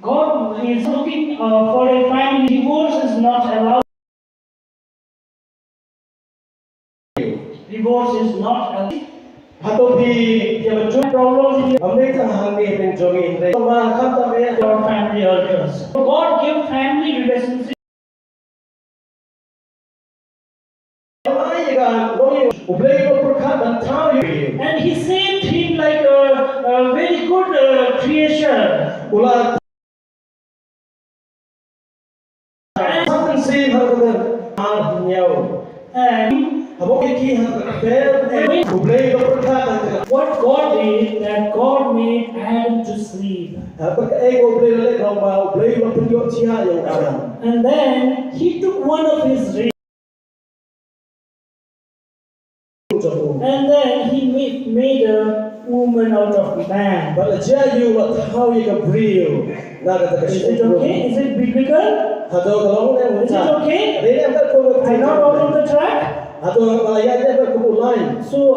God is looking for a family. Divorce is not allowed. Divorce is not allowed. Problems in your family altars. God gave family relationship. And He saved him like a very good creation. And what God did, that God made Adam to sleep. And then He took one of his ribs. And then He made a woman out of man. Is it okay? Is it biblical? Is it okay? I'm not out on the track. So